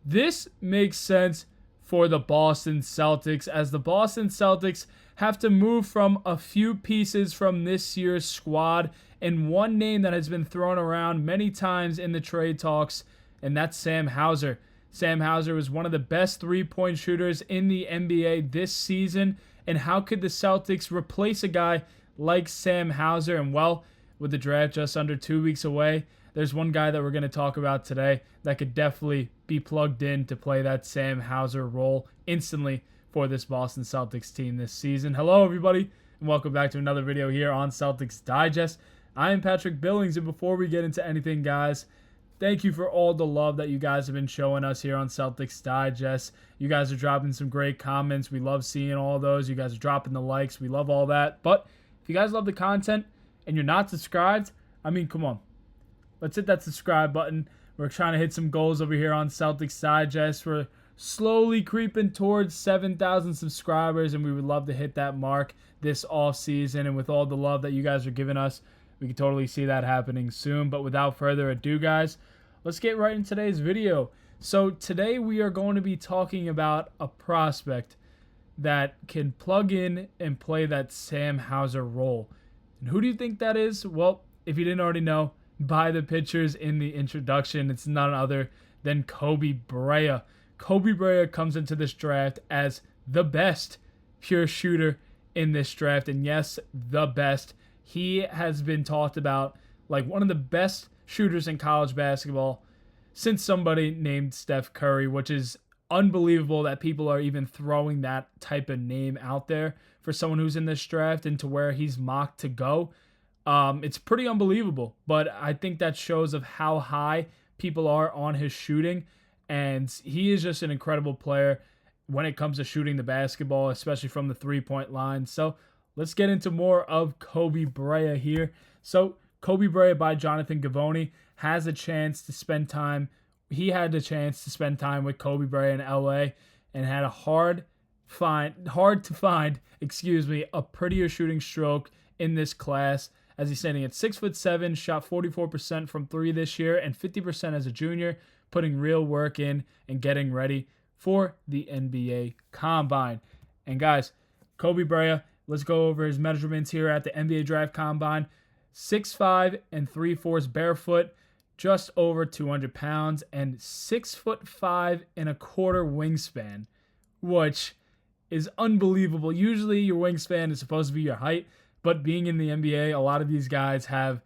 This makes sense for the Boston Celtics, as the Boston Celtics have to move from a few pieces from this year's squad, and one name that has been thrown around many times in the trade talks, and that's Sam Hauser. Sam Hauser was one of the best three-point shooters in the NBA this season, and how could the Celtics replace a guy like Sam Hauser? And well, with the draft just under 2 weeks away, there's one guy that we're going to talk about today that could definitely be plugged in to play that Sam Hauser role instantly for this Boston Celtics team this season. Hello, everybody, and welcome back to another video here on Celtics Digest. I am Patrick Billings, and before we get into anything, guys, thank you for all the love that you guys have been showing us here on Celtics Digest. You guys are dropping some great comments. We love seeing all those. You guys are dropping the likes. We love all that. But if you guys love the content and you're not subscribed, I mean, come on. Let's hit that subscribe button. We're trying to hit some goals over here on Celtics Digest. We're slowly creeping towards 7,000 subscribers, and we would love to hit that mark this off season. And with all the love that you guys are giving us, we can totally see that happening soon. But without further ado, guys, let's get right into today's video. So today we are going to be talking about a prospect that can plug in and play that Sam Hauser role. And who do you think that is? Well, if you didn't already know, by the pictures in the introduction, it's none other than Koby Brea. Koby Brea comes into this draft as the best pure shooter in this draft. And yes, the best. He has been talked about like one of the best shooters in college basketball since somebody named Steph Curry, which is unbelievable that people are even throwing that type of name out there for someone who's in this draft and to where he's mocked to go. It's pretty unbelievable, but I think that shows of how high people are on his shooting, and he is just an incredible player when it comes to shooting the basketball, especially from the three-point line. So let's get into more of Koby Brea here. So Koby Brea by Jonathan Givony has a chance to spend time. He had the chance to spend time with Koby Brea in LA and had a hard to find, a prettier shooting stroke in this class, as he's standing at 6'7", shot 44% from three this year and 50% as a junior, putting real work in and getting ready for the NBA Combine. And guys, Koby Brea, let's go over his measurements here at the NBA Draft Combine. 6'5" and 3/4 barefoot, just over 200 pounds, and 6'5" and a quarter wingspan, which is unbelievable. Usually your wingspan is supposed to be your height, but being in the NBA, a lot of these guys have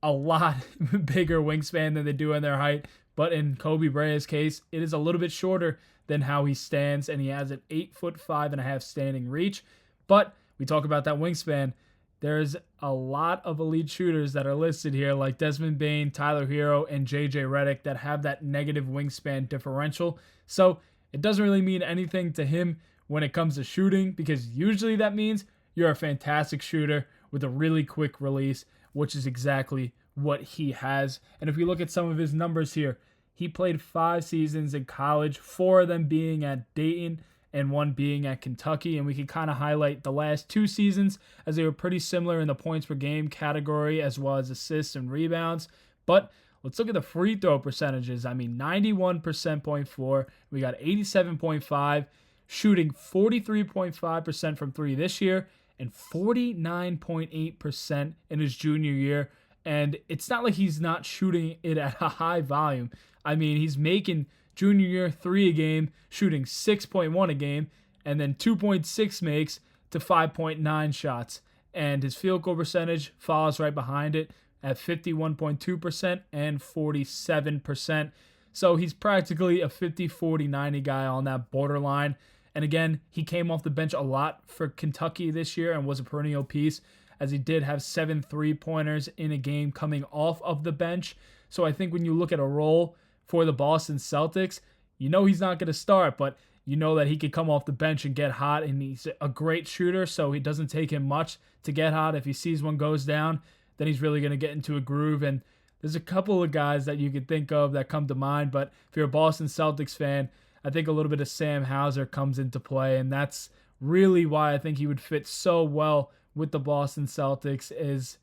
a lot bigger wingspan than they do in their height. But in Koby Brea's case, it is a little bit shorter than how he stands, and he has an 8'5" standing reach. But we talk about that wingspan. There's a lot of elite shooters that are listed here, like Desmond Bane, Tyler Hero, and JJ Redick, that have that negative wingspan differential. So it doesn't really mean anything to him when it comes to shooting, because usually that means you're a fantastic shooter with a really quick release, which is exactly what he has. And if we look at some of his numbers here, he played 5 seasons in college, 4 of them being at Dayton and 1 being at Kentucky. And we can kind of highlight the last 2 seasons as they were pretty similar in the points per game category as well as assists and rebounds. But let's look at the free throw percentages. I mean, 91.4. We got 87.5, shooting 43.5% from 3 this year, and 49.8% in his junior year. And it's not like he's not shooting it at a high volume. I mean, he's making junior year 3 a game, shooting 6.1 a game, and then 2.6 makes to 5.9 shots. And his field goal percentage follows right behind it at 51.2% and 47%. So he's practically a 50-40-90 guy on that borderline. And again, he came off the bench a lot for Kentucky this year and was a perennial piece, as he did have 7 3-pointers in a game coming off of the bench. So I think when you look at a role for the Boston Celtics, you know he's not going to start, but you know that he could come off the bench and get hot, and he's a great shooter, so it doesn't take him much to get hot. If he sees one goes down, then he's really going to get into a groove. And there's a couple of guys that you could think of that come to mind, but if you're a Boston Celtics fan, I think a little bit of Sam Hauser comes into play, and that's really why I think he would fit so well with the Boston Celtics. Is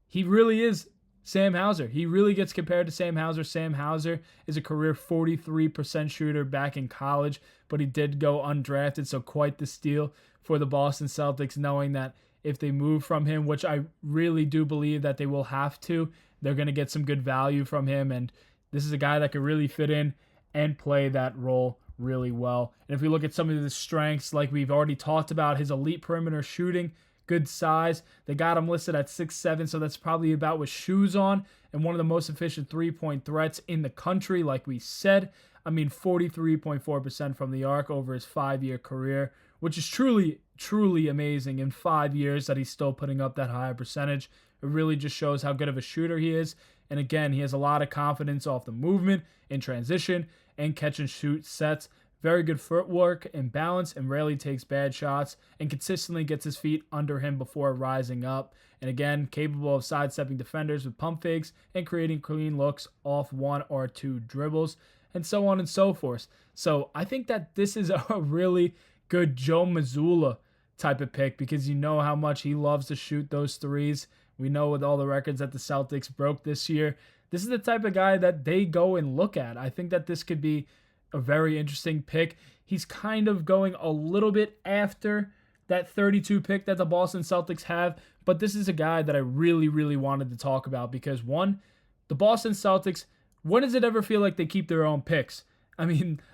he really is Sam Hauser. He really gets compared to Sam Hauser. Sam Hauser is a career 43% shooter back in college, but he did go undrafted, so quite the steal for the Boston Celtics, knowing that if they move from him, which I really do believe that they will have to, they're going to get some good value from him, and this is a guy that could really fit in and play that role really well. And if we look at some of his strengths, like we've already talked about, his elite perimeter shooting, good size. They got him listed at 6'7", so that's probably about with shoes on, and one of the most efficient three-point threats in the country, like we said. 43.4% from the arc over his 5-year career, which is truly, truly amazing in 5 years that he's still putting up that high percentage. It really just shows how good of a shooter he is. And again, he has a lot of confidence off the movement, in transition, and catch and shoot sets. Very good footwork and balance, and rarely takes bad shots, and consistently gets his feet under him before rising up. And again, capable of sidestepping defenders with pump fakes and creating clean looks off 1 or 2 dribbles, and so on and so forth. So I think that this is a really good Joe Mazzulla type of pick, because you know how much he loves to shoot those threes. We know with all the records that the Celtics broke this year, this is the type of guy that they go and look at. I think that this could be a very interesting pick. He's kind of going a little bit after that 32 pick that the Boston Celtics have, but this is a guy that I really, really wanted to talk about because, one, the Boston Celtics, when does it ever feel like they keep their own picks?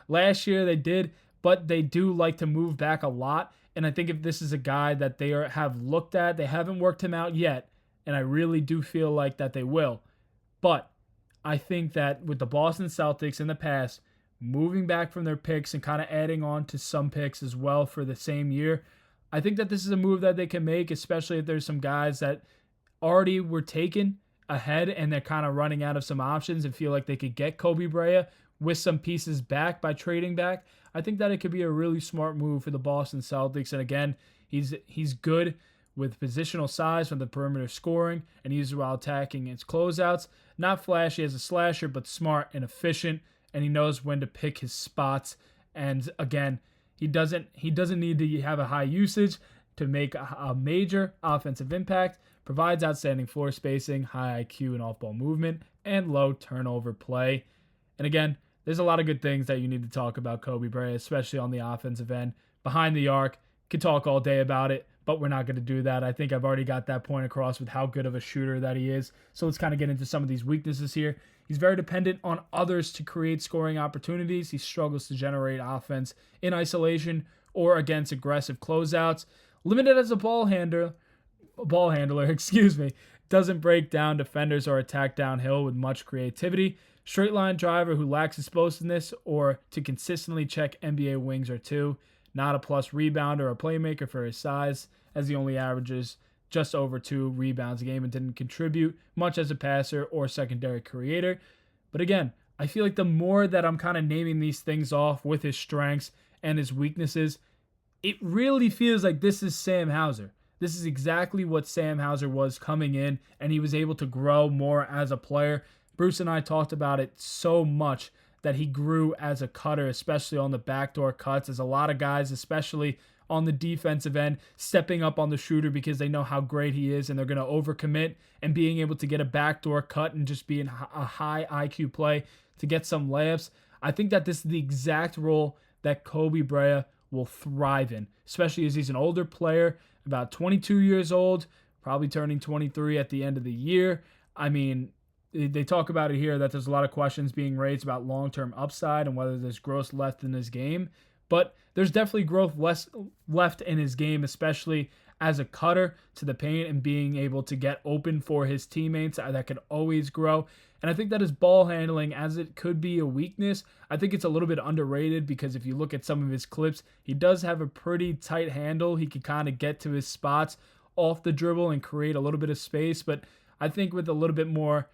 Last year they did, but they do like to move back a lot, and I think if this is a guy that they have looked at, they haven't worked him out yet, and I really do feel like that they will. But I think that with the Boston Celtics in the past, moving back from their picks and kind of adding on to some picks as well for the same year, I think that this is a move that they can make, especially if there's some guys that already were taken ahead and they're kind of running out of some options and feel like they could get Koby Brea with some pieces back by trading back. I think that it could be a really smart move for the Boston Celtics. And again, he's good with positional size from the perimeter scoring and uses while attacking its closeouts. Not flashy as a slasher, but smart and efficient, and he knows when to pick his spots. And again, he doesn't need to have a high usage to make a major offensive impact. Provides outstanding floor spacing, high IQ and off-ball movement, and low turnover play. And again, there's a lot of good things that you need to talk about Koby Brea, especially on the offensive end. Behind the arc, could talk all day about it, but we're not going to do that. I think I've already got that point across with how good of a shooter that he is. So let's kind of get into some of these weaknesses here. He's very dependent on others to create scoring opportunities. He struggles to generate offense in isolation or against aggressive closeouts. Limited as a ball handler, doesn't break down defenders or attack downhill with much creativity. Straight line driver who lacks explosiveness or to consistently check NBA wings or two. Not a plus rebounder or playmaker for his size, as he only averages just over 2 rebounds a game and didn't contribute much as a passer or secondary creator. But again, I feel like the more that I'm kind of naming these things off with his strengths and his weaknesses, it really feels like this is Sam Hauser. This is exactly what Sam Hauser was coming in, and he was able to grow more as a player. Bruce and I talked about it so much that he grew as a cutter, especially on the backdoor cuts, as a lot of guys, especially on the defensive end, stepping up on the shooter because they know how great he is and they're going to overcommit, and being able to get a backdoor cut and just being a high IQ play to get some layups. I think that this is the exact role that Koby Brea will thrive in, especially as he's an older player, about 22 years old, probably turning 23 at the end of the year. They talk about it here that there's a lot of questions being raised about long-term upside and whether there's growth left in his game. But there's definitely growth left in his game, especially as a cutter to the paint and being able to get open for his teammates. That could always grow. And I think that his ball handling, as it could be a weakness, I think it's a little bit underrated because if you look at some of his clips, he does have a pretty tight handle. He can kind of get to his spots off the dribble and create a little bit of space. But I think with a little bit more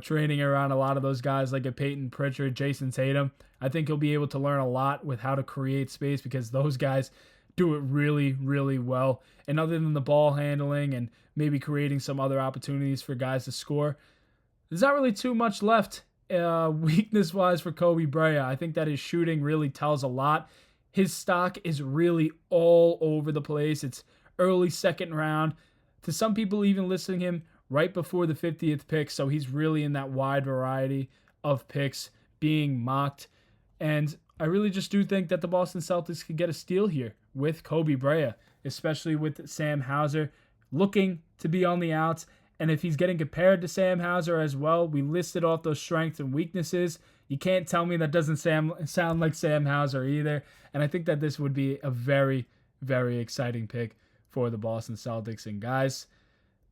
training around a lot of those guys like a Peyton Pritchard, Jayson Tatum, I think he'll be able to learn a lot with how to create space because those guys do it really, really well. And other than the ball handling and maybe creating some other opportunities for guys to score, there's not really too much left weakness-wise for Koby Brea. I think that his shooting really tells a lot. His stock is really all over the place. It's early second round. To some people even listing him right before the 50th pick, so he's really in that wide variety of picks being mocked. And I really just do think that the Boston Celtics could get a steal here with Koby Brea, especially with Sam Hauser looking to be on the outs. And if he's getting compared to Sam Hauser as well, we listed off those strengths and weaknesses. You can't tell me that doesn't sound like Sam Hauser either. And I think that this would be a very, very exciting pick for the Boston Celtics. And guys,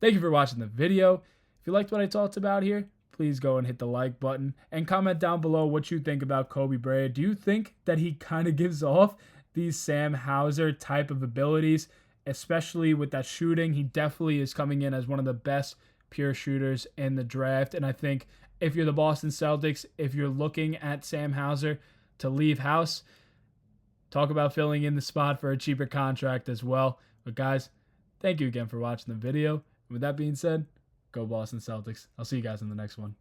thank you for watching the video. If you liked what I talked about here, please go and hit the like button and comment down below what you think about Koby Brea. Do you think that he kind of gives off these Sam Hauser type of abilities, especially with that shooting? He definitely is coming in as one of the best pure shooters in the draft. And I think if you're the Boston Celtics, if you're looking at Sam Hauser to leave house, talk about filling in the spot for a cheaper contract as well. But guys, thank you again for watching the video. With that being said, go Boston Celtics. I'll see you guys in the next one.